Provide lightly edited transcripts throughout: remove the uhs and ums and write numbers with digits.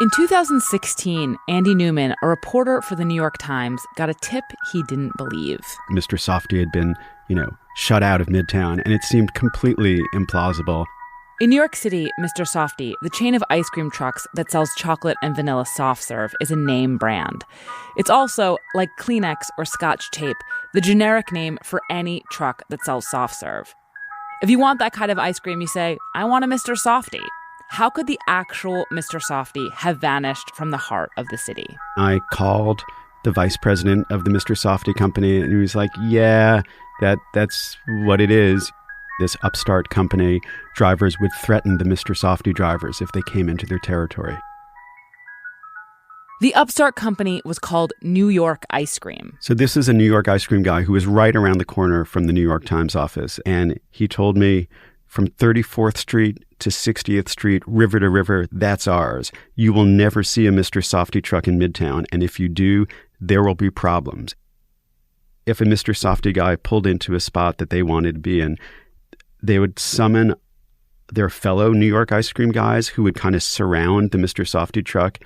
In 2016, Andy Newman, a reporter for the New York Times, got a tip he didn't believe. Mr. Softy had been, shut out of Midtown, and it seemed completely implausible. In New York City, Mr. Softy, the chain of ice cream trucks that sells chocolate and vanilla soft serve, is a name brand. It's also, like Kleenex or Scotch tape, the generic name for any truck that sells soft serve. If you want that kind of ice cream, you say, I want a Mr. Softy. How could the actual Mr. Softy have vanished from the heart of the city? I called the vice president of the Mr. Softy company, and he was like, yeah, that's what it is. This upstart company, drivers would threaten the Mr. Softy drivers if they came into their territory. The upstart company was called New York Ice Cream. So this is a New York ice cream guy who was right around the corner from the New York Times office. And he told me from 34th Street to 60th Street, river to river, that's ours. You will never see a Mr. Softy truck in Midtown. And if you do, there will be problems. If a Mr. Softy guy pulled into a spot that they wanted to be in, they would summon their fellow New York ice cream guys who would kind of surround the Mr. Softy truck,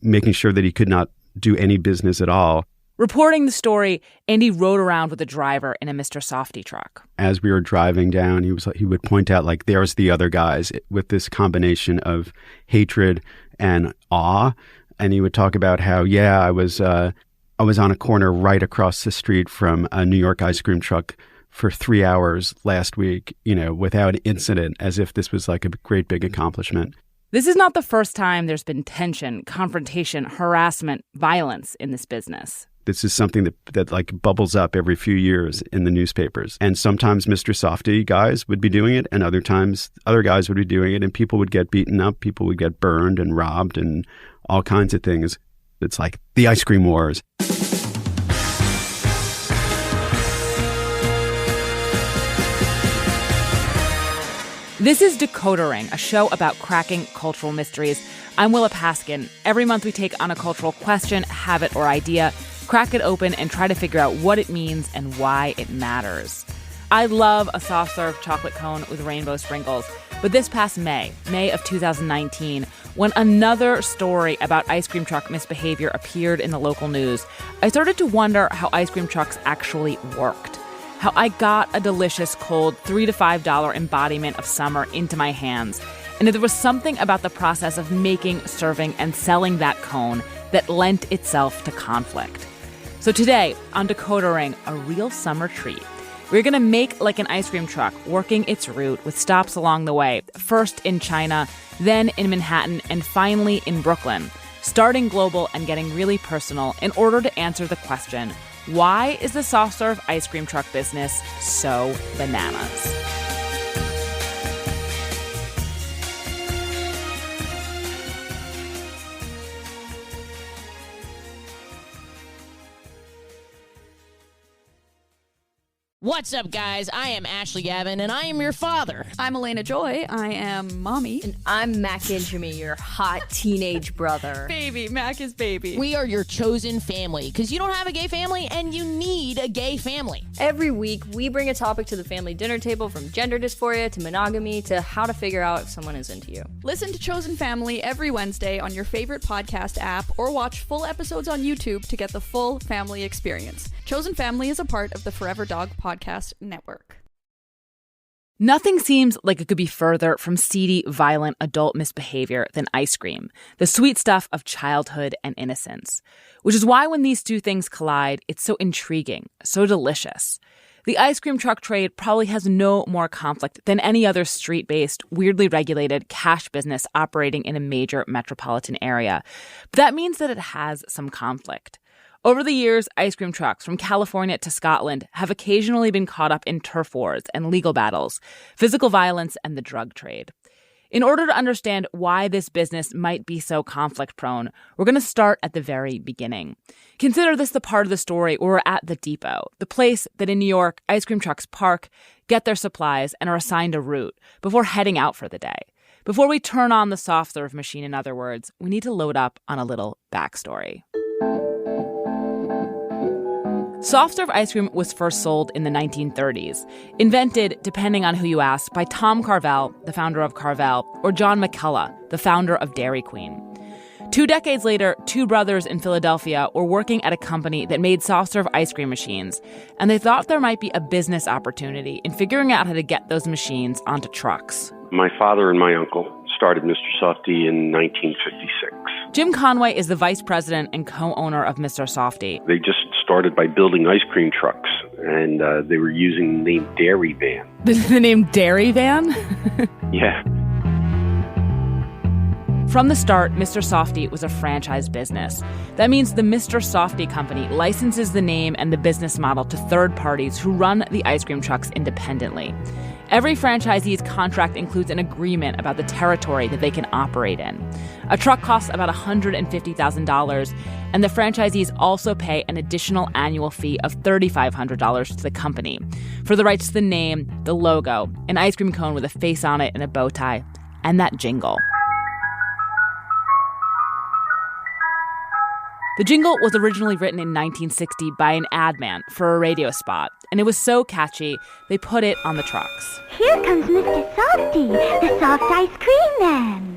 making sure that he could not do any business at all. Reporting the story, Andy rode around with a driver in a Mr. Softy truck. As we were driving down, he would point out, like, there's the other guys, with this combination of hatred and awe. And he would talk about how, I was on a corner right across the street from a New York ice cream truck for 3 hours last week, without incident, as if this was like a great big accomplishment. This is not the first time there's been tension, confrontation, harassment, violence in this business. This is something that like bubbles up every few years in the newspapers. And sometimes Mr. Softy guys would be doing it, and other times other guys would be doing it, and people would get beaten up, people would get burned and robbed and all kinds of things. It's like the ice cream wars. This is Decoder Ring, a show about cracking cultural mysteries. I'm Willa Paskin. Every month we take on a cultural question, habit, or idea, crack it open, and try to figure out what it means and why it matters. I love a soft-serve chocolate cone with rainbow sprinkles. But this past May of 2019, when another story about ice cream truck misbehavior appeared in the local news, I started to wonder how ice cream trucks actually worked. How I got a delicious, cold, $3 to $5 embodiment of summer into my hands. And if there was something about the process of making, serving, and selling that cone that lent itself to conflict. So today, on Decoder Ring, a real summer treat. We're going to make like an ice cream truck, working its route with stops along the way, first in China, then in Manhattan, and finally in Brooklyn, starting global and getting really personal in order to answer the question, why is the soft-serve ice cream truck business so bananas? What's up, guys? I am Ashley Gavin, and I am your father. I'm Elena Joy. I am mommy. And I'm Mac Benjamin, your hot teenage brother. Baby. Mac is baby. We are your chosen family, because you don't have a gay family, and you need a gay family. Every week, we bring a topic to the family dinner table, from gender dysphoria to monogamy to how to figure out if someone is into you. Listen to Chosen Family every Wednesday on your favorite podcast app, or watch full episodes on YouTube to get the full family experience. Chosen Family is a part of the Forever Dog Podcast Network. Nothing seems like it could be further from seedy, violent adult misbehavior than ice cream, the sweet stuff of childhood and innocence. Which is why when these two things collide, it's so intriguing, so delicious. The ice cream truck trade probably has no more conflict than any other street-based, weirdly regulated cash business operating in a major metropolitan area. But that means that it has some conflict. Over the years, ice cream trucks from California to Scotland have occasionally been caught up in turf wars and legal battles, physical violence, and the drug trade. In order to understand why this business might be so conflict-prone, we're going to start at the very beginning. Consider this the part of the story where we're at the depot, the place that in New York, ice cream trucks park, get their supplies, and are assigned a route before heading out for the day. Before we turn on the soft-serve machine, in other words, we need to load up on a little backstory. Soft-serve ice cream was first sold in the 1930s, invented, depending on who you ask, by Tom Carvel, the founder of Carvel, or John McCullough, the founder of Dairy Queen. 2 decades later, two brothers in Philadelphia were working at a company that made soft-serve ice cream machines, and they thought there might be a business opportunity in figuring out how to get those machines onto trucks. My father and my uncle started Mr. Softy in 1956. Jim Conway is the vice president and co-owner of Mr. Softy. They just started by building ice cream trucks, and they were using the name Dairy Van. The name Dairy Van? Yeah. From the start, Mr. Softy was a franchise business. That means the Mr. Softy company licenses the name and the business model to third parties who run the ice cream trucks independently. Every franchisee's contract includes an agreement about the territory that they can operate in. A truck costs about $150,000, and the franchisees also pay an additional annual fee of $3,500 to the company for the rights to the name, the logo, an ice cream cone with a face on it and a bow tie, and that jingle. The jingle was originally written in 1960 by an ad man for a radio spot, and it was so catchy, they put it on the trucks. Here comes Mr. Softy, the soft ice cream man.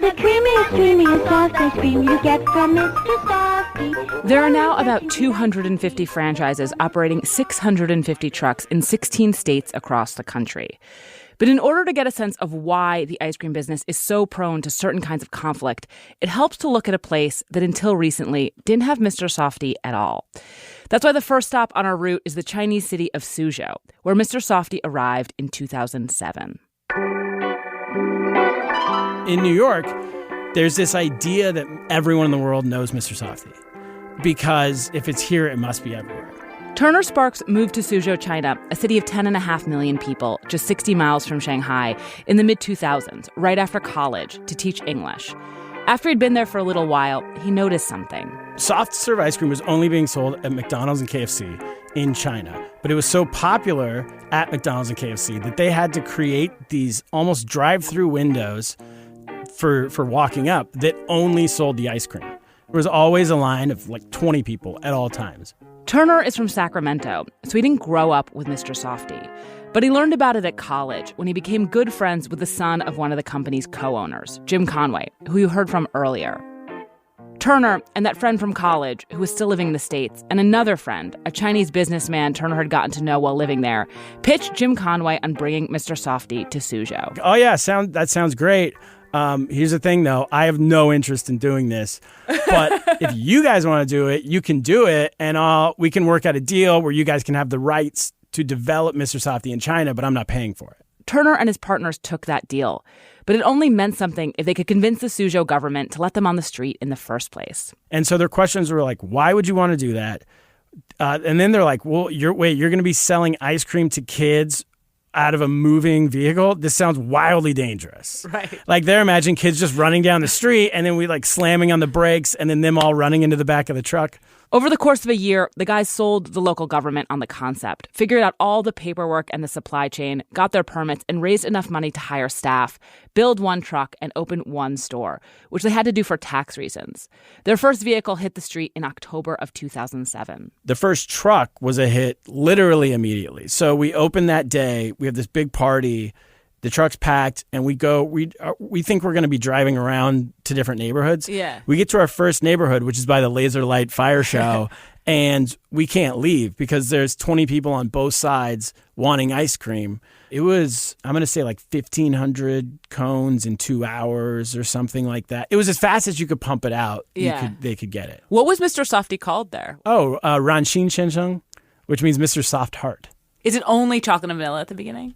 The creamiest soft ice cream you get from Mr. Softy. There are now about 250 franchises operating 650 trucks in 16 states across the country. But in order to get a sense of why the ice cream business is so prone to certain kinds of conflict, it helps to look at a place that until recently didn't have Mr. Softy at all. That's why the first stop on our route is the Chinese city of Suzhou, where Mr. Softy arrived in 2007. In New York, there's this idea that everyone in the world knows Mr. Softy, because if it's here, it must be everywhere. Turner Sparks moved to Suzhou, China, a city of 10.5 million people, just 60 miles from Shanghai, in the mid-2000s, right after college, to teach English. After he'd been there for a little while, he noticed something. Soft-serve ice cream was only being sold at McDonald's and KFC in China, but it was so popular at McDonald's and KFC that they had to create these almost drive-through windows for walking up that only sold the ice cream. There was always a line of like 20 people at all times. Turner is from Sacramento, so he didn't grow up with Mr. Softy. But he learned about it at college when he became good friends with the son of one of the company's co-owners, Jim Conway, who you heard from earlier. Turner and that friend from college, who was still living in the States, and another friend, a Chinese businessman Turner had gotten to know while living there, pitched Jim Conway on bringing Mr. Softy to Suzhou. Oh, yeah, that sounds great. Here's the thing, though. I have no interest in doing this. But if you guys want to do it, you can do it. And we can work out a deal where you guys can have the rights to develop Mr. Softy in China, but I'm not paying for it. Turner and his partners took that deal. But it only meant something if they could convince the Suzhou government to let them on the street in the first place. And so their questions were like, why would you want to do that? And then they're like, well, you're going to be selling ice cream to kids out of a moving vehicle? This sounds wildly dangerous. Right. Like they're imagining kids just running down the street and then we like slamming on the brakes and then them all running into the back of the truck. Over the course of a year, the guys sold the local government on the concept, figured out all the paperwork and the supply chain, got their permits, and raised enough money to hire staff, build one truck, and open one store, which they had to do for tax reasons. Their first vehicle hit the street in October of 2007. The first truck was a hit literally immediately. So we opened that day. We have this big party. The truck's packed, and we think we're going to be driving around to different neighborhoods. Yeah. We get to our first neighborhood, which is by the Laser Light Fire Show, and we can't leave because there's 20 people on both sides wanting ice cream. It was, I'm going to say like 1,500 cones in 2 hours or something like that. It was as fast as you could pump it out. Yeah. They could get it. What was Mr. Softy called there? Oh, Ranxin Shenzheng, which means Mr. Soft Heart. Is it only chocolate and vanilla at the beginning?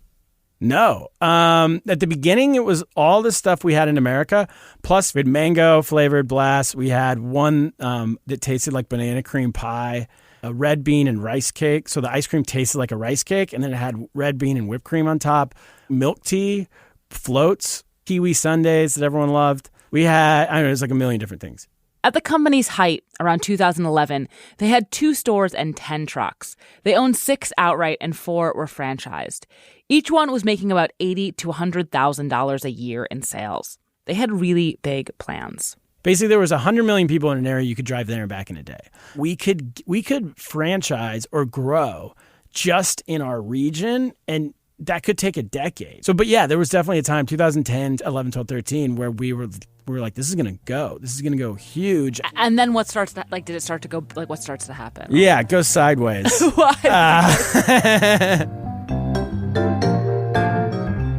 No. At the beginning, it was all the stuff we had in America. Plus, we had mango flavored blast. We had one that tasted like banana cream pie, a red bean and rice cake. So the ice cream tasted like a rice cake, and then it had red bean and whipped cream on top, milk tea, floats, kiwi sundaes that everyone loved. We had, I don't know, it was like a million different things. At the company's height, around 2011, they had 2 stores and 10 trucks. They owned 6 outright and 4 were franchised. Each one was making about $80,000 to $100,000 a year in sales. They had really big plans. Basically, there was 100 million people in an area you could drive there and back in a day. We could franchise or grow just in our region and that could take a decade. So, but yeah, there was definitely a time, 2010, 11, 12, 13, where we were like, this is going to go. This is going to go huge. And then what starts to, like, did it start to go, like, what starts to happen? Yeah, it goes sideways. What?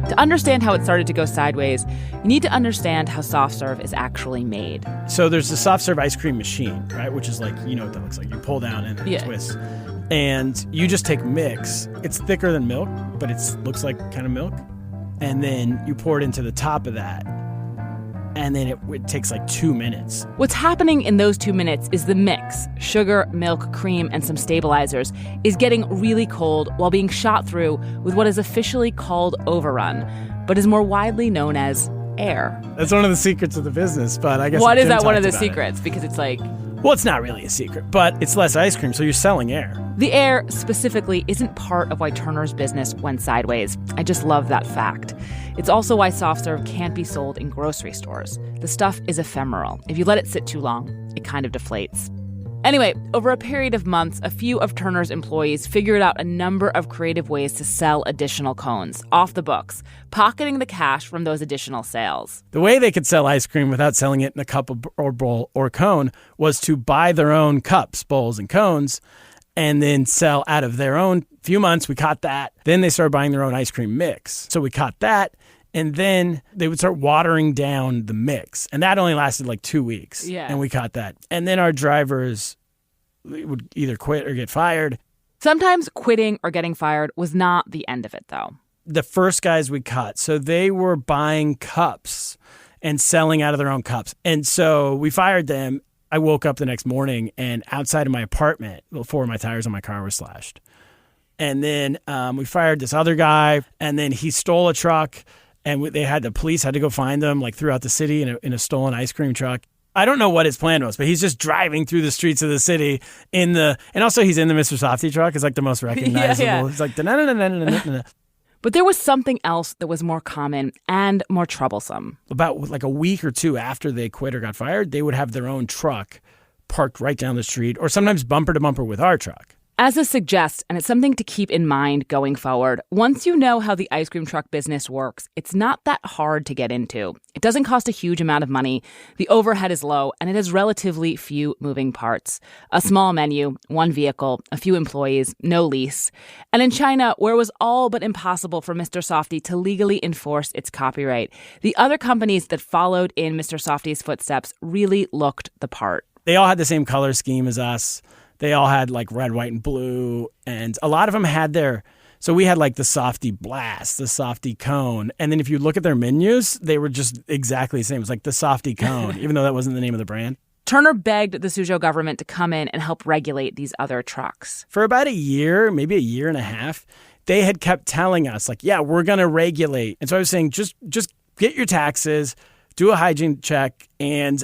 To understand how it started to go sideways, you need to understand how soft serve is actually made. So there's the soft serve ice cream machine, right? Which is like, you know what that looks like. You pull down and it twists. And you just take mix. It's thicker than milk, but it looks like kind of milk. And then you pour it into the top of that. And then it takes like 2 minutes. What's happening in those 2 minutes is the mix, sugar, milk, cream, and some stabilizers, is getting really cold while being shot through with what is officially called overrun, but is more widely known as air. That's one of the secrets of the business, but I guess... What is that one of the secrets? Because it's like... Well, it's not really a secret, but it's less ice cream, so you're selling air. The air, specifically, isn't part of why Turner's business went sideways. I just love that fact. It's also why soft serve can't be sold in grocery stores. The stuff is ephemeral. If you let it sit too long, it kind of deflates. Anyway, over a period of months, a few of Turner's employees figured out a number of creative ways to sell additional cones off the books, pocketing the cash from those additional sales. The way they could sell ice cream without selling it in a cup or bowl or cone was to buy their own cups, bowls, and cones, and then sell out of their own. Few months, we caught that. Then they started buying their own ice cream mix. So we caught that. And then they would start watering down the mix. And that only lasted like 2 weeks. Yeah. And we caught that. And then our drivers would either quit or get fired. Sometimes quitting or getting fired was not the end of it, though. The first guys we caught, so they were buying cups and selling out of their own cups. And so we fired them. I woke up the next morning and outside of my apartment, 4 of my tires on my car were slashed. And then we fired this other guy, and then he stole a truck. And the police had to go find them like throughout the city in a stolen ice cream truck. I don't know what his plan was, but he's just driving through the streets of the city and also he's in the Mr. Softy truck. It's like the most recognizable. Yeah. It's like da-na-na-na-na-na-na. But there was something else that was more common and more troublesome. About like a week or two after they quit or got fired, they would have their own truck parked right down the street or sometimes bumper to bumper with our truck. As this suggests, and it's something to keep in mind going forward, once you know how the ice cream truck business works, it's not that hard to get into. It doesn't cost a huge amount of money, the overhead is low, and it has relatively few moving parts. A small menu, 1 vehicle, a few employees, no lease. And in China, where it was all but impossible for Mr. Softy to legally enforce its copyright, the other companies that followed in Mr. Softy's footsteps really looked the part. They all had the same color scheme as us. They all had like red, white, and blue. And a lot of them had so we had like the Softy Blast, the Softy Cone. And then if you look at their menus, they were just exactly the same. It was like the Softy Cone, even though that wasn't the name of the brand. Turner begged the Suzhou government to come in and help regulate these other trucks. For about a year, maybe a year and a half, they had kept telling us like, yeah, we're going to regulate. And so I was saying, just get your taxes, do a hygiene check, and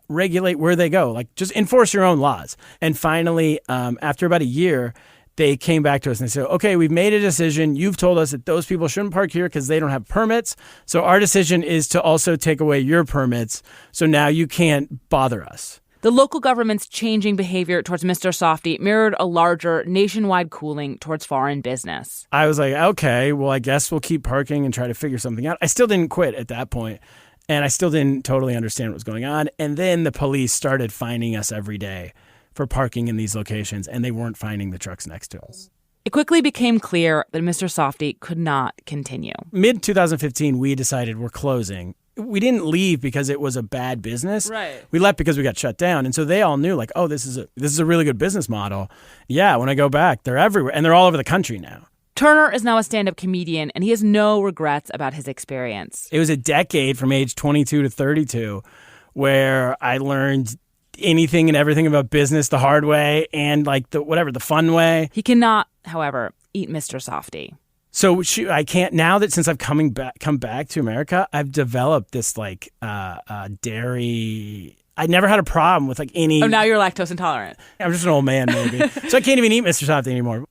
regulate where they go. Like, just enforce your own laws. And finally, after about a year, they came back to us and they said, okay, we've made a decision. You've told us that those people shouldn't park here because they don't have permits. So our decision is to also take away your permits. So now you can't bother us. The local government's changing behavior towards Mr. Softy mirrored a larger nationwide cooling towards foreign business. I was like, okay, well, I guess we'll keep parking and try to figure something out. I still didn't quit at that point. And I still didn't totally understand what was going on. And then the police started finding us every day for parking in these locations, and they weren't finding the trucks next to us. It quickly became clear that Mr. Softy could not continue. Mid-2015, we decided we're closing. We didn't leave because it was a bad business. Right. We left because we got shut down. And so they all knew, like, oh, this is a really good business model. Yeah, when I go back, they're everywhere. And they're all over the country now. Turner is now a stand-up comedian, and he has no regrets about his experience. It was a decade from age 22 to 32 where I learned anything and everything about business the hard way and like the fun way. He cannot, however, eat Mr. Softy. So I can't now that since I've come back to America, I've developed this like dairy. I never had a problem with like any. Oh, now you're lactose intolerant. I'm just an old man, maybe. So I can't even eat Mr. Softy anymore.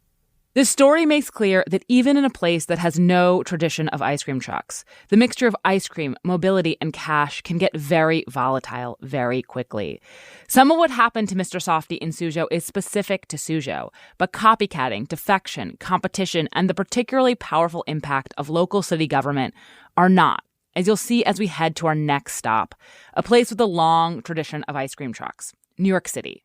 This story makes clear that even in a place that has no tradition of ice cream trucks, the mixture of ice cream, mobility, and cash can get very volatile very quickly. Some of what happened to Mr. Softee in Suzhou is specific to Suzhou, but copycatting, defection, competition, and the particularly powerful impact of local city government are not, as you'll see as we head to our next stop, a place with a long tradition of ice cream trucks, New York City.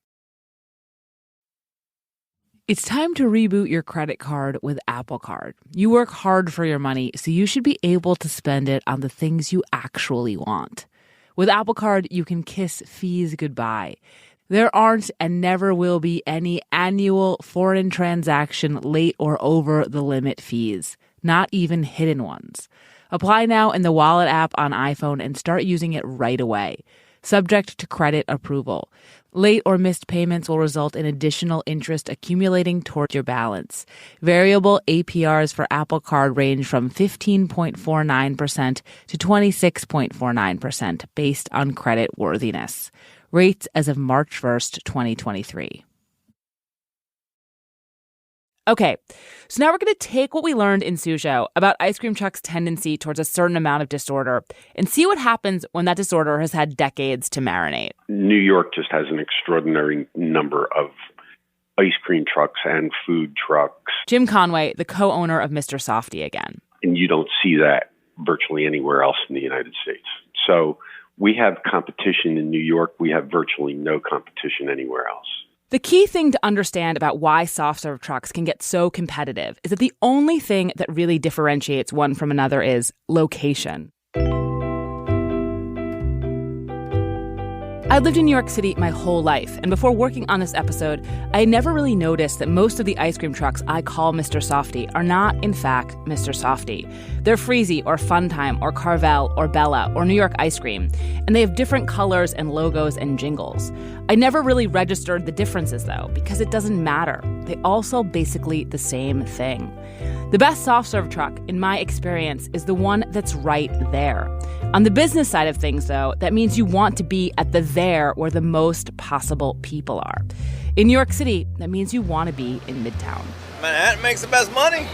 It's time to reboot your credit card with Apple Card. You work hard for your money, so you should be able to spend it on the things you actually want. With Apple Card, you can kiss fees goodbye. There aren't and never will be any annual foreign transaction late or over the limit fees, not even hidden ones. Apply now in the Wallet app on iPhone and start using it right away. Subject to credit approval. Late or missed payments will result in additional interest accumulating toward your balance. Variable APRs for Apple Card range from 15.49% to 26.49% based on credit worthiness. Rates as of March 1st, 2023. Okay, so now we're going to take what we learned in Suzhou about ice cream trucks' tendency towards a certain amount of disorder and see what happens when that disorder has had decades to marinate. New York just has an extraordinary number of ice cream trucks and food trucks. Jim Conway, the co-owner of Mr. Softee again. And you don't see that virtually anywhere else in the United States. So we have competition in New York. We have virtually no competition anywhere else. The key thing to understand about why soft-serve trucks can get so competitive is that the only thing that really differentiates one from another is location. I've lived in New York City my whole life, and before working on this episode, I had never really noticed that most of the ice cream trucks I call Mr. Softee are not, in fact, Mr. Softee. They're Freezy or Funtime or Carvel or Bella or New York Ice Cream, and they have different colors and logos and jingles. I never really registered the differences, though, because it doesn't matter. They all sell basically the same thing. The best soft-serve truck, in my experience, is the one that's right there. On the business side of things, though, that means you want to be at the there where the most possible people are. In New York City, that means you want to be in Midtown. Manhattan makes the best money.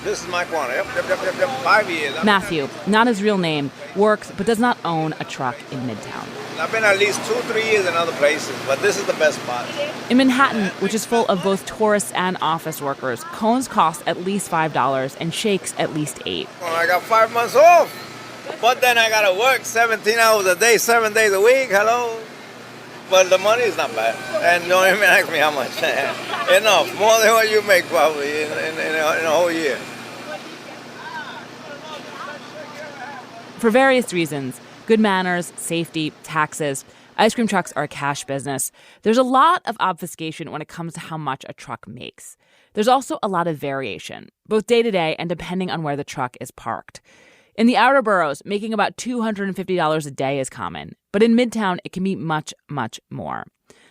This is my corner. Yep. 5 years. Matthew, not his real name, works but does not own a truck in Midtown. I've been at least 2-3 years in other places, but this is the best spot. In Manhattan, which is full of both tourists and office workers, cones cost at least $5 and shakes at least $8. Well, I got 5 months off, but then I got to work 17 hours a day, 7 days a week. Hello? But the money is not bad. And don't even ask me how much. Enough. More than what you make probably in a whole year. For various reasons, good manners, safety, taxes, ice cream trucks are a cash business. There's a lot of obfuscation when it comes to how much a truck makes. There's also a lot of variation, both day to day and depending on where the truck is parked. In the outer boroughs, making about $250 a day is common, but in Midtown, it can be much, much more.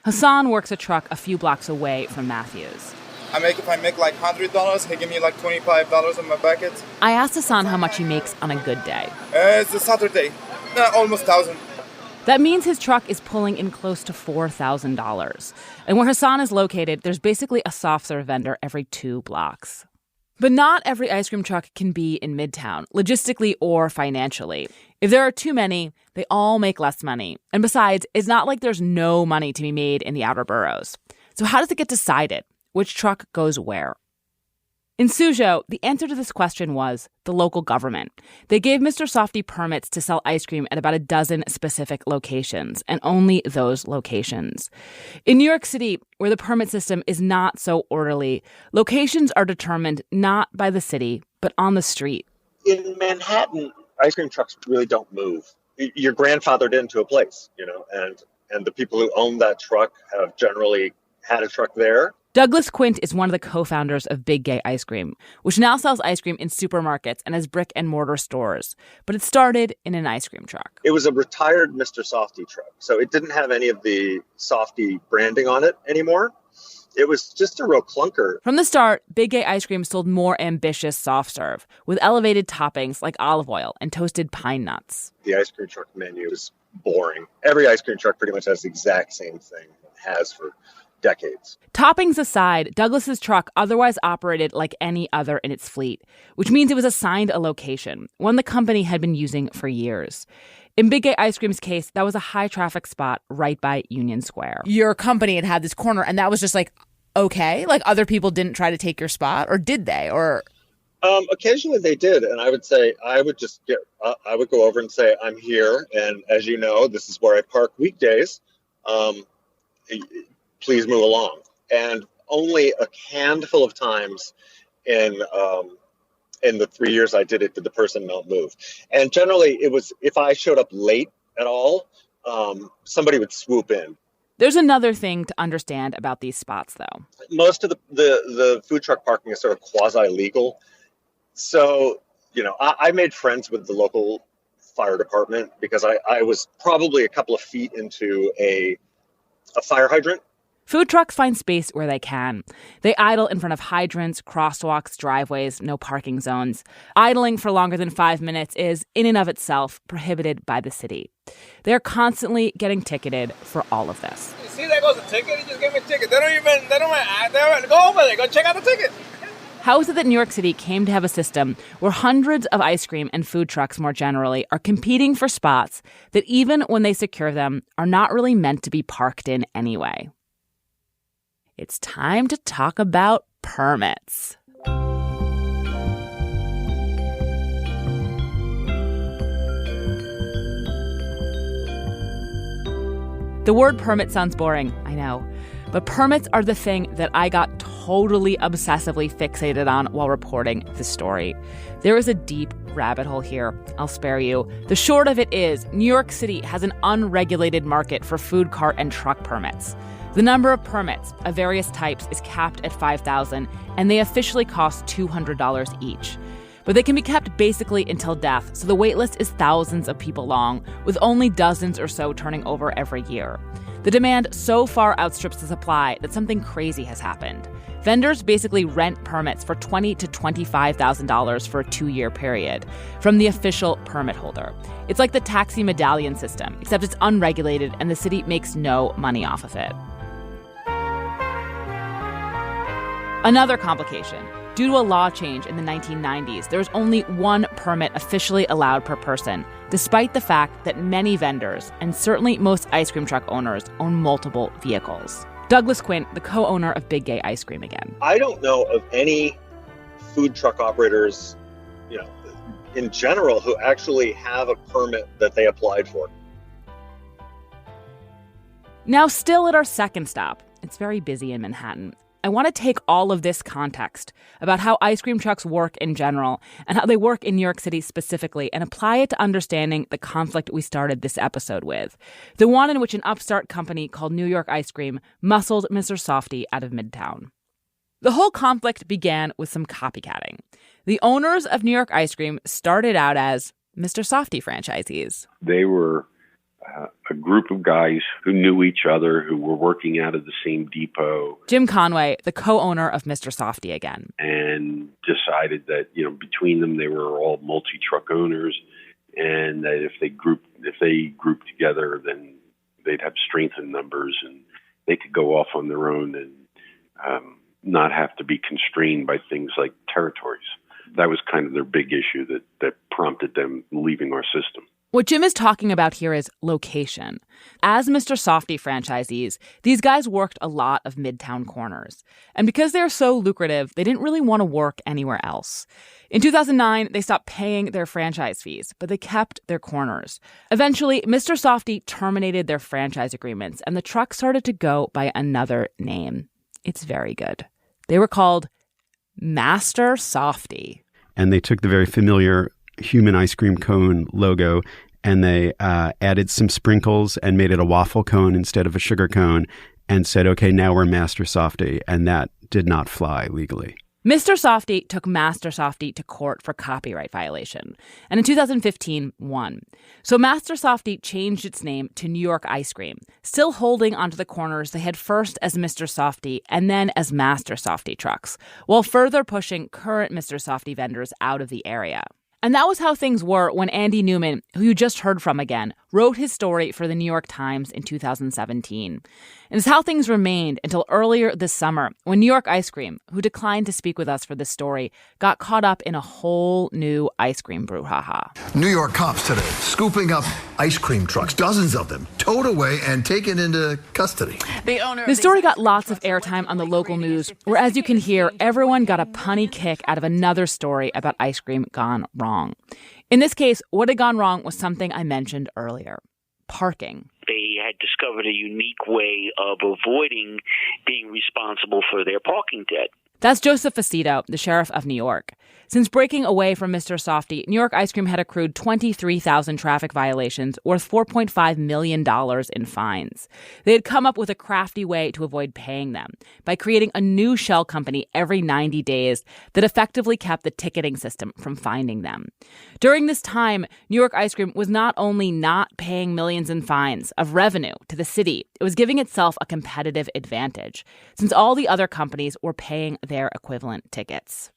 Hassan works a truck a few blocks away from Matthew's. If I make like $100, he give me like $25 in my bucket. I asked Hassan how much he makes on a good day. It's a Saturday, almost 1,000. That means his truck is pulling in close to $4,000. And where Hassan is located, there's basically a soft-serve vendor every 2 blocks. But not every ice cream truck can be in Midtown, logistically or financially. If there are too many, they all make less money. And besides, it's not like there's no money to be made in the outer boroughs. So how does it get decided? Which truck goes where? In Suzhou, the answer to this question was the local government. They gave Mr. Softee permits to sell ice cream at about a dozen specific locations, and only those locations. In New York City, where the permit system is not so orderly, locations are determined not by the city, but on the street. In Manhattan, ice cream trucks really don't move. You're grandfathered into a place, and the people who own that truck have generally had a truck there. Douglas Quint is one of the co-founders of Big Gay Ice Cream, which now sells ice cream in supermarkets and has brick and mortar stores. But it started in an ice cream truck. It was a retired Mr. Softee truck, so it didn't have any of the Softee branding on it anymore. It was just a real clunker. From the start, Big Gay Ice Cream sold more ambitious soft serve with elevated toppings like olive oil and toasted pine nuts. The ice cream truck menu is boring. Every ice cream truck pretty much has the exact same thing. It has for decades. Toppings aside, Douglas's truck otherwise operated like any other in its fleet, which means it was assigned a location, one the company had been using for years. In Big Gay Ice Cream's case, that was a high-traffic spot right by Union Square. Your company had this corner, and that was just like, okay? Like, other people didn't try to take your spot, or did they? Or occasionally they did, and I would say, I would go over and say, I'm here, and as you know, this is where I park weekdays. Please move along. And only a handful of times in the 3 years I did it did the person not move. And generally it was, if I showed up late at all, somebody would swoop in. There's another thing to understand about these spots, though. Most of the food truck parking is sort of quasi-legal. So, I made friends with the local fire department because I was probably a couple of feet into a fire hydrant. Food trucks find space where they can. They idle in front of hydrants, crosswalks, driveways, no parking zones. Idling for longer than 5 minutes is, in and of itself, prohibited by the city. They're constantly getting ticketed for all of this. You see, there goes a ticket. He just gave me a ticket. They don't go over there. Go check out the ticket. How is it that New York City came to have a system where hundreds of ice cream and food trucks more generally are competing for spots that even when they secure them are not really meant to be parked in anyway? It's time to talk about permits. The word permit sounds boring, I know. But permits are the thing that I got totally obsessively fixated on while reporting this story. There is a deep rabbit hole here. I'll spare you. The short of it is, New York City has an unregulated market for food cart and truck permits. The number of permits of various types is capped at 5,000, and they officially cost $200 each. But they can be kept basically until death, so the waitlist is thousands of people long, with only dozens or so turning over every year. The demand so far outstrips the supply that something crazy has happened. Vendors basically rent permits for $20,000 to $25,000 for a 2-year period from the official permit holder. It's like the taxi medallion system, except it's unregulated and the city makes no money off of it. Another complication. Due to a law change in the 1990s, there was only one permit officially allowed per person, despite the fact that many vendors, and certainly most ice cream truck owners, own multiple vehicles. Douglas Quint, the co-owner of Big Gay Ice Cream again. I don't know of any food truck operators, in general, who actually have a permit that they applied for. Now, still at our second stop, it's very busy in Manhattan. I want to take all of this context about how ice cream trucks work in general and how they work in New York City specifically and apply it to understanding the conflict we started this episode with, the one in which an upstart company called New York Ice Cream muscled Mr. Softy out of Midtown. The whole conflict began with some copycatting. The owners of New York Ice Cream started out as Mr. Softy franchisees. They were a group of guys who knew each other, who were working out of the same depot. Jim Conway, the co-owner of Mr. Softy again. And decided that, between them, they were all multi-truck owners, and that if they grouped together, then they'd have strength in numbers and they could go off on their own and not have to be constrained by things like territories. That was kind of their big issue that prompted them leaving our system. What Jim is talking about here is location. As Mr. Softy franchisees, these guys worked a lot of Midtown corners. And because they're so lucrative, they didn't really want to work anywhere else. In 2009, they stopped paying their franchise fees, but they kept their corners. Eventually, Mr. Softy terminated their franchise agreements, and the truck started to go by another name. It's very good. They were called Master Softy. And they took the very familiar human ice cream cone logo and they added some sprinkles and made it a waffle cone instead of a sugar cone and said, okay, now we're Master Softy. And that did not fly legally. Mr. Softy took Master Softy to court for copyright violation, and in 2015 won. So Master Softy changed its name to New York Ice Cream, still holding onto the corners they had first as Mr. Softy and then as Master Softy trucks, while further pushing current Mr. Softy vendors out of the area. And that was how things were when Andy Newman, who you just heard from again, wrote his story for the New York Times in 2017. And it's how things remained until earlier this summer when New York Ice Cream, who declined to speak with us for this story, got caught up in a whole new ice cream brouhaha. New York cops today scooping up ice cream trucks, dozens of them, towed away and taken into custody. The story got lots of airtime on the local news, where, as you can hear, everyone got a punny kick out of another story about ice cream gone wrong. In this case, what had gone wrong was something I mentioned earlier: parking. They had discovered a unique way of avoiding being responsible for their parking debt. That's Joseph Faceto, the sheriff of New York. Since breaking away from Mr. Softy, New York Ice Cream had accrued 23,000 traffic violations worth $4.5 million in fines. They had come up with a crafty way to avoid paying them by creating a new shell company every 90 days that effectively kept the ticketing system from finding them. During this time, New York Ice Cream was not only not paying millions in fines of revenue to the city, it was giving itself a competitive advantage, since all the other companies were paying their equivalent tickets.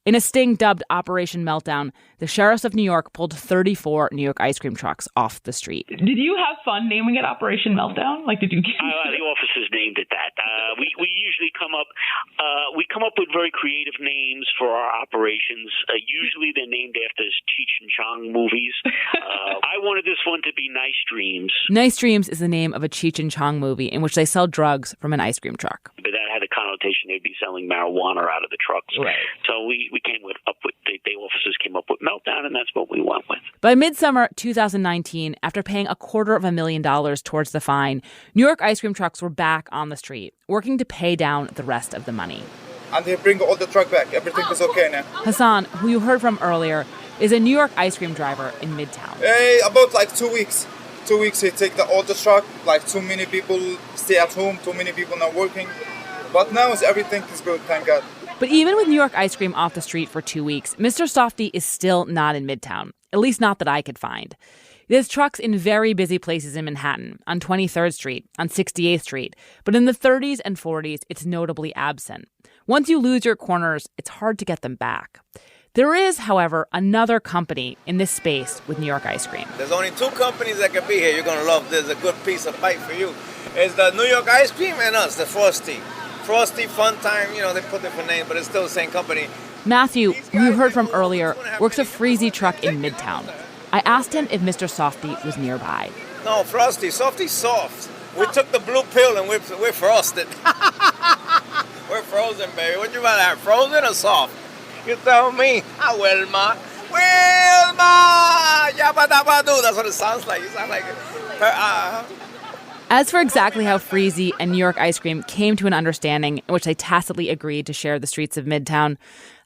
In a sting dubbed Operation Meltdown, the sheriffs of New York pulled 34 New York ice cream trucks off the street. Did you have fun naming it Operation Meltdown? Like, did you? The officers named it that. We usually come up with very creative names for our operations. Usually they're named after Cheech and Chong movies. I wanted this one to be Nice Dreams. Nice Dreams is the name of a Cheech and Chong movie in which they sell drugs from an ice cream truck. But that had a connotation they'd be selling marijuana out of the trucks. Right. So we came up with the officers came up with Meltdown, and that's what we went with. By midsummer 2019, after paying $250,000 towards the fine, New York ice cream trucks were back on the street, working to pay down the rest of the money. And they bring all the truck back. Everything is okay now. Hassan, who you heard from earlier, is a New York ice cream driver in Midtown. About like 2 weeks. 2 weeks he take all the truck. Like too many people stay at home. Too many people not working. But now everything is good, thank God. But even with New York ice cream off the street for 2 weeks, Mr. Softy is still not in Midtown, at least not that I could find. There's trucks in very busy places in Manhattan, on 23rd Street, on 68th Street, but in the 30s and 40s, it's notably absent. Once you lose your corners, it's hard to get them back. There is, however, another company in this space with New York ice cream. There's only two companies that can be here. You're going to love this. A good piece of pie for you. It's the New York ice cream and us, the Frosty. Frosty, Fun Time, they put different names, but it's still the same company. Matthew, who you heard from earlier, works a Freezy truck in Midtown. I asked him if Mr. Softy was nearby. No, Frosty. Softy's soft. We took the blue pill and we're frosted. We're frozen, baby. What you rather have, frozen or soft? You tell me. Wilma. Wilma! Yabba dabba doo. That's what it sounds like. You sound like As for exactly how Freezy and New York ice cream came to an understanding in which they tacitly agreed to share the streets of Midtown,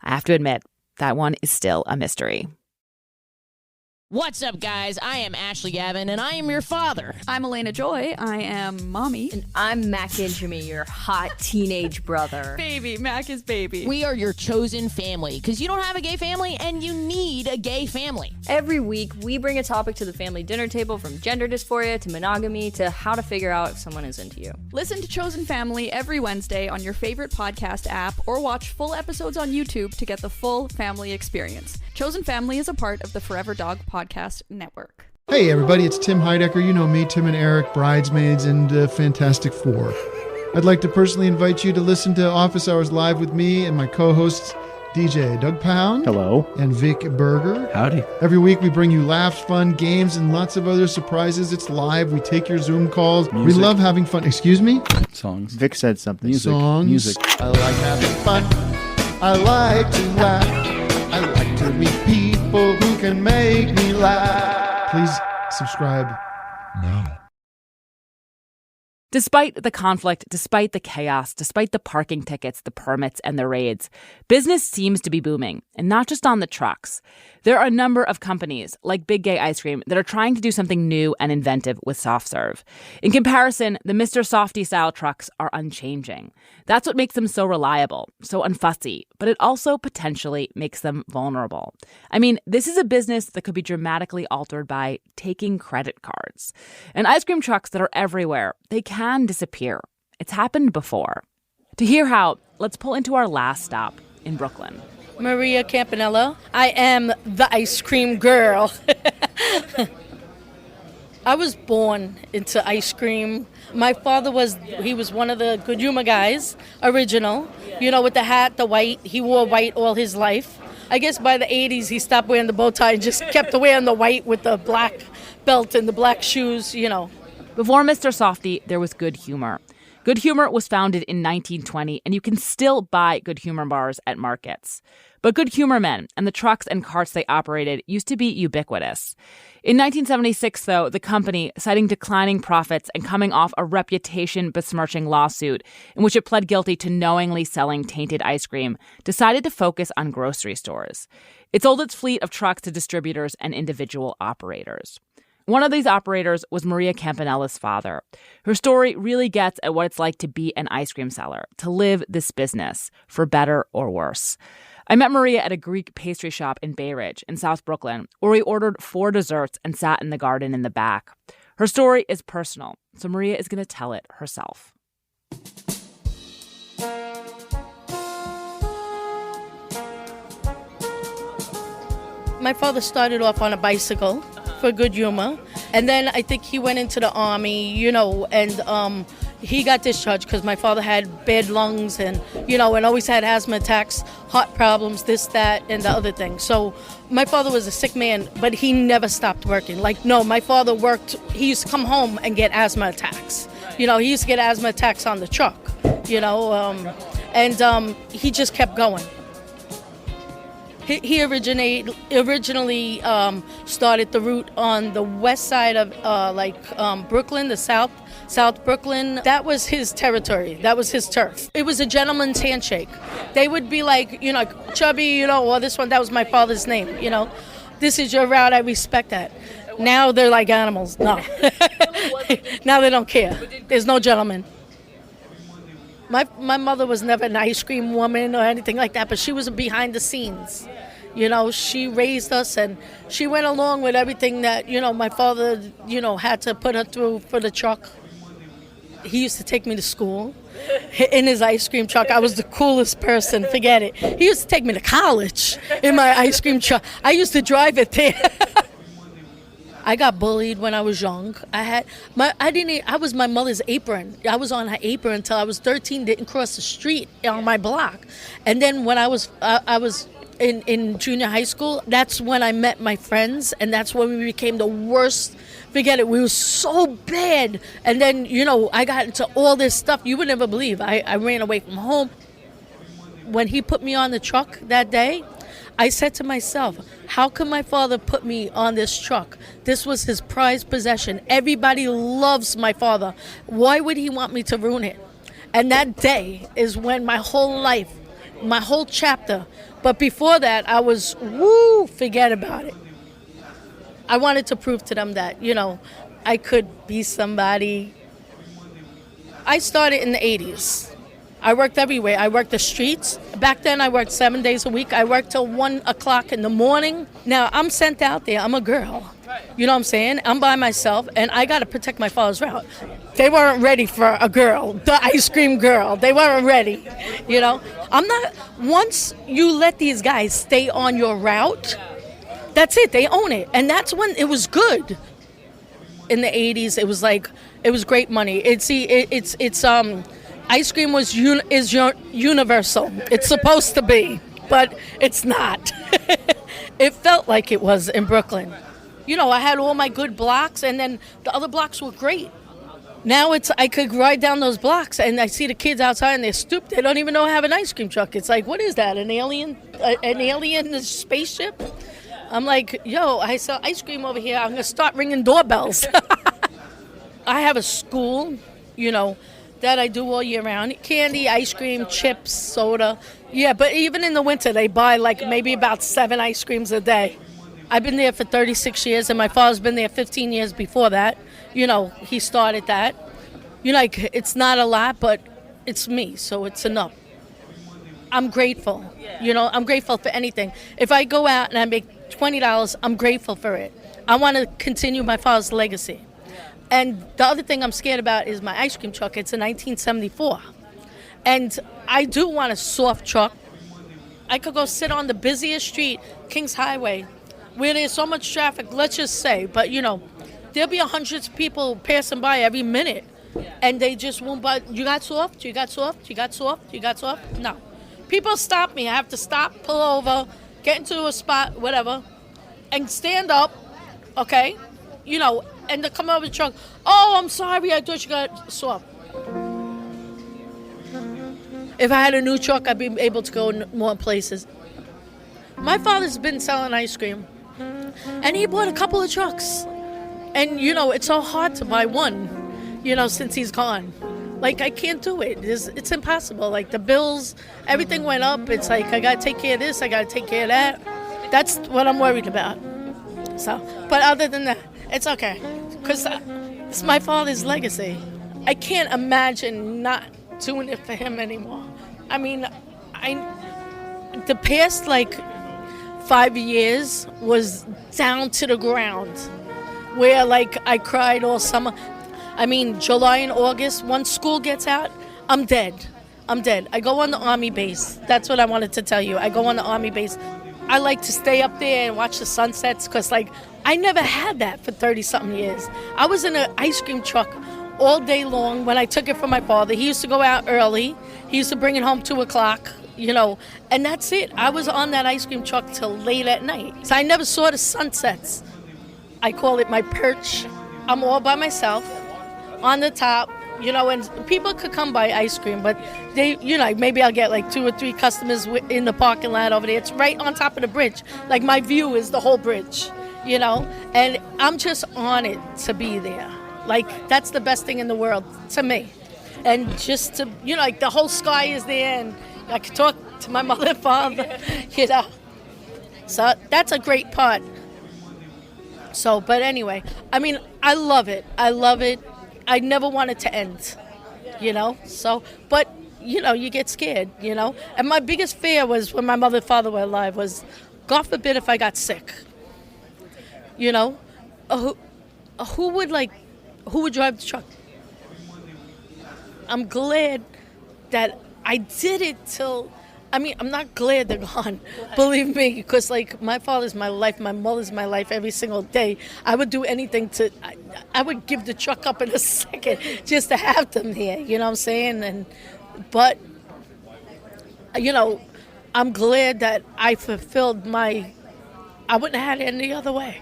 I have to admit, that one is still a mystery. What's up, guys? I am Ashley Gavin, and I am your father. I'm Elena Joy. I am mommy. And I'm Mac Injami, your hot teenage brother. Baby. Mac is baby. We are your chosen family, because you don't have a gay family, and you need a gay family. Every week, we bring a topic to the family dinner table, from gender dysphoria to monogamy to how to figure out if someone is into you. Listen to Chosen Family every Wednesday on your favorite podcast app, or watch full episodes on YouTube to get the full family experience. Chosen Family is a part of the Forever Dog Podcast Network. Hey everybody, it's Tim Heidecker. You know me, Tim and Eric, Bridesmaids, and Fantastic Four. I'd like to personally invite you to listen to Office Hours Live with me and my co-hosts, DJ Doug Pound. Hello. And Vic Berger. Howdy. Every week we bring you laughs, fun, games, and lots of other surprises. It's live. We take your Zoom calls. Music. We love having fun. Excuse me? Songs. Vic said something. Songs. Music. I like having fun. I like to laugh. I like to meet people who can make me laugh. Please subscribe now. Despite the conflict, despite the chaos, despite the parking tickets, the permits, and the raids, business seems to be booming, and not just on the trucks. There are a number of companies, like Big Gay Ice Cream, that are trying to do something new and inventive with soft serve. In comparison, the Mr. Softy-style trucks are unchanging. That's what makes them so reliable, so unfussy, but it also potentially makes them vulnerable. I mean, this is a business that could be dramatically altered by taking credit cards. And ice cream trucks that are everywhere, they can disappear. It's happened before. To hear how, let's pull into our last stop in Brooklyn. Maria Campanello. I am the ice cream girl. I was born into ice cream. My father was one of the Good Humor guys, original, with the hat, the white. He wore white all his life. I guess by the 80s he stopped wearing the bow tie and just kept wearing the white with the black belt and the black shoes, Before Mr. Softy, there was Good Humor. Good Humor was founded in 1920, and you can still buy Good Humor bars at markets. But Good Humor men and the trucks and carts they operated used to be ubiquitous. In 1976, though, the company, citing declining profits and coming off a reputation-besmirching lawsuit in which it pled guilty to knowingly selling tainted ice cream, decided to focus on grocery stores. It sold its fleet of trucks to distributors and individual operators. One of these operators was Maria Campanella's father. Her story really gets at what it's like to be an ice cream seller, to live this business, for better or worse. I met Maria at a Greek pastry shop in Bay Ridge in South Brooklyn, where we ordered 4 desserts and sat in the garden in the back. Her story is personal, so Maria is going to tell it herself. My father started off on a bicycle for Good Humor, and then I think he went into the army, and he got discharged because my father had bad lungs and always had asthma attacks, heart problems, this, that, and the other thing. So my father was a sick man, but he never stopped working. My father worked, he used to come home and get asthma attacks. He used to get asthma attacks on the truck, and he just kept going. He originally started the route on the west side of Brooklyn, the South Brooklyn. That was his territory. That was his turf. It was a gentleman's handshake. They would be like, Chubby, or this one, that was my father's name, This is your route, I respect that. Now they're like animals. No. Now they don't care. There's no gentleman. My mother was never an ice cream woman or anything like that, but she was behind the scenes. She raised us and she went along with everything that, my father, had to put her through for the truck. He used to take me to school in his ice cream truck. I was the coolest person, forget it. He used to take me to college in my ice cream truck. I used to drive it there. I got bullied when I was young. I was my mother's apron. I was on her apron until I was 13, didn't cross the street on my block. And then when I was in junior high school, that's when I met my friends, and that's when we became the worst. Forget it, we were so bad. And then, I got into all this stuff you would never believe. I ran away from home. When he put me on the truck that day, I said to myself, how can my father put me on this truck? This was his prized possession. Everybody loves my father. Why would he want me to ruin it? And that day is when my whole life, my whole chapter, but before that, I was, forget about it. I wanted to prove to them that, I could be somebody. I started in the 80s. I worked everywhere. I worked the streets. Back then, I worked 7 days a week. I worked till 1 o'clock in the morning. Now, I'm sent out there. I'm a girl. You know what I'm saying? I'm by myself, and I got to protect my father's route. They weren't ready for a girl, the ice cream girl. They weren't ready, I'm not. Once you let these guys stay on your route, that's it. They own it. And that's when it was good. In the 80s, it was great money. Ice cream is universal. It's supposed to be, but it's not. It felt like it was in Brooklyn. I had all my good blocks, and then the other blocks were great. Now I could ride down those blocks, and I see the kids outside, and they're stupid. They don't even know I have an ice cream truck. It's like, what is that, an alien spaceship? I'm like, I sell ice cream over here. I'm going to start ringing doorbells. I have a school, that I do all year round. Candy, ice cream, chips, soda. Yeah, but even in the winter, they buy maybe about 7 ice creams a day. I've been there for 36 years, and my father's been there 15 years before that. He started that. It's not a lot, but it's me, so it's enough. I'm grateful. I'm grateful for anything. If I go out and I make $20, I'm grateful for it. I want to continue my father's legacy. And the other thing I'm scared about is my ice cream truck. It's a 1974. And I do want a soft truck. I could go sit on the busiest street, Kings Highway, where there's so much traffic, let's just say. But, there'll be hundreds of people passing by every minute, and they just won't buy. You got soft? You got soft? You got soft? You got soft? No. People stop me. I have to stop, pull over, get into a spot, whatever, and stand up, okay? You know, and to come over the truck. Oh, I'm sorry. I thought you got soft. If I had a new truck, I'd be able to go more places. My father's been selling ice cream, and he bought a couple of trucks. And, you know, it's so hard to buy one, you know, since he's gone. Like, I can't do it. It's impossible. Like, the bills, everything went up. It's like, I got to take care of this, I got to take care of that. That's what I'm worried about. So, but other than that, it's okay. Because it's my father's legacy. I can't imagine not doing it for him anymore. I mean, the past, 5 years was down to the ground, where, I cried all summer. I mean, July and August, once school gets out, I'm dead. I go on the Army base. That's what I wanted to tell you. I go on the Army base. I like to stay up there and watch the sunsets because, I never had that for 30-something years. I was in an ice cream truck all day long when I took it from my father. He used to go out early. He used to bring it home 2 o'clock, you know, and that's it. I was on that ice cream truck till late at night. So I never saw the sunsets. I call it my perch. I'm all by myself on the top, you know, and people could come buy ice cream, but they, you know, maybe I'll get 2 or 3 customers in the parking lot over there. It's right on top of the bridge. My view is the whole bridge, you know, and I'm just honored to be there. That's the best thing in the world to me. And just to, you know, the whole sky is there, and I could talk to my mother and father, you know. So that's a great part. So, but anyway, I mean, I love it. I never want it to end, you know. So, but, you know, you get scared, you know. And my biggest fear was when my mother and father were alive was, God forbid if I got sick, you know. Who would drive the truck? I'm glad that I did it till, I mean, I'm not glad they're gone, believe me, because my father's my life, my mother's my life every single day. I would do anything I would give the truck up in a second just to have them here, you know what I'm saying? But, you know, I'm glad that I fulfilled I wouldn't have had it any other way,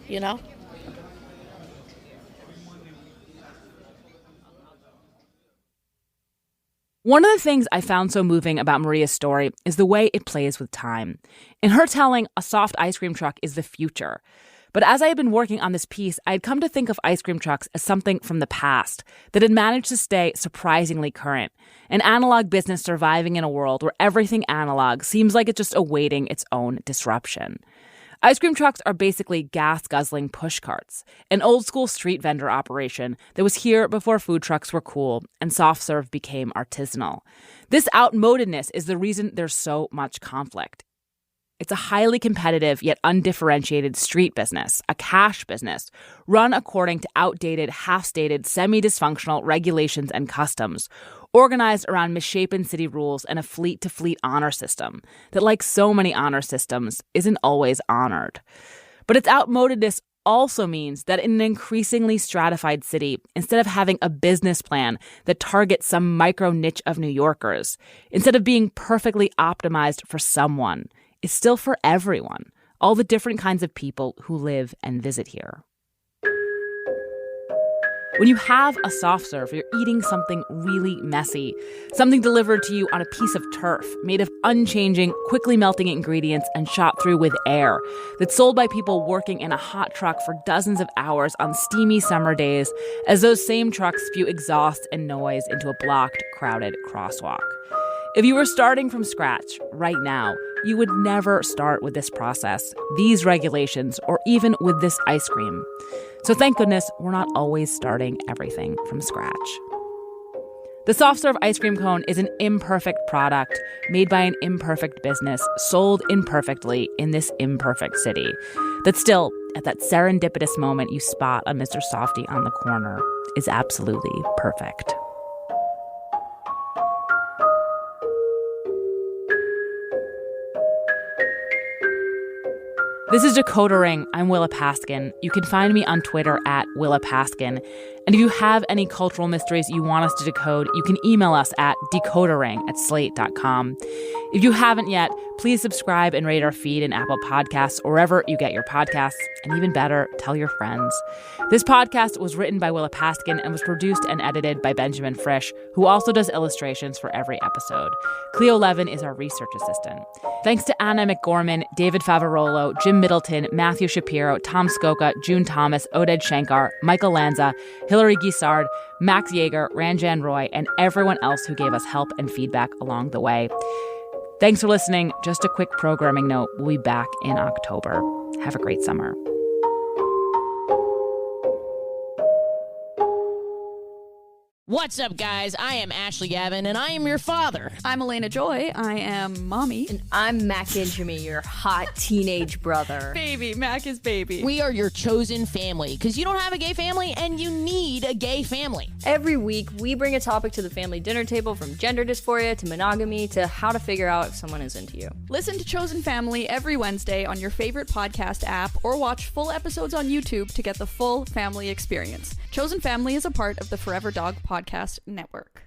you know? One of the things I found so moving about Maria's story is the way it plays with time. In her telling, a soft ice cream truck is the future. But as I had been working on this piece, I had come to think of ice cream trucks as something from the past that had managed to stay surprisingly current, an analog business surviving in a world where everything analog seems like it's just awaiting its own disruption. Ice cream trucks are basically gas-guzzling push carts, an old-school street vendor operation that was here before food trucks were cool and soft serve became artisanal. This outmodedness is the reason there's so much conflict. It's a highly competitive yet undifferentiated street business, a cash business, run according to outdated, half-stated, semi-dysfunctional regulations and customs, organized around misshapen city rules and a fleet-to-fleet honor system that, like so many honor systems, isn't always honored. But its outmodedness also means that in an increasingly stratified city, instead of having a business plan that targets some micro niche of New Yorkers, instead of being perfectly optimized for someone, it's still for everyone, all the different kinds of people who live and visit here. When you have a soft serve, you're eating something really messy, something delivered to you on a piece of turf made of unchanging, quickly melting ingredients and shot through with air, that's sold by people working in a hot truck for dozens of hours on steamy summer days as those same trucks spew exhaust and noise into a blocked, crowded crosswalk. If you were starting from scratch right now, you would never start with this process, these regulations, or even with this ice cream. So thank goodness we're not always starting everything from scratch. The soft serve ice cream cone is an imperfect product made by an imperfect business, sold imperfectly in this imperfect city. That still, at that serendipitous moment you spot a Mr. Softy on the corner, is absolutely perfect. This is Decoder Ring. I'm Willa Paskin. You can find me on Twitter at Willa Paskin. And if you have any cultural mysteries you want us to decode, you can email us at decodering@slate.com. If you haven't yet, please subscribe and rate our feed in Apple Podcasts or wherever you get your podcasts. And even better, tell your friends. This podcast was written by Willa Paskin and was produced and edited by Benjamin Frisch, who also does illustrations for every episode. Cleo Levin is our research assistant. Thanks to Anna McGorman, David Favarolo, Jim Middleton, Matthew Shapiro, Tom Skoka, June Thomas, Oded Shankar, Michael Lanza, Hilary Guissard, Max Yeager, Ranjan Roy, and everyone else who gave us help and feedback along the way. Thanks for listening. Just a quick programming note. We'll be back in October. Have a great summer. What's up, guys? I am Ashley Gavin, and I am your father. I'm Elena Joy. I am mommy. And I'm Mac Injami, your hot teenage brother. Baby. Mac is baby. We are your chosen family, because you don't have a gay family, and you need a gay family. Every week, we bring a topic to the family dinner table, from gender dysphoria to monogamy to how to figure out if someone is into you. Listen to Chosen Family every Wednesday on your favorite podcast app, or watch full episodes on YouTube to get the full family experience. Chosen Family is a part of the Forever Dog Podcast Network.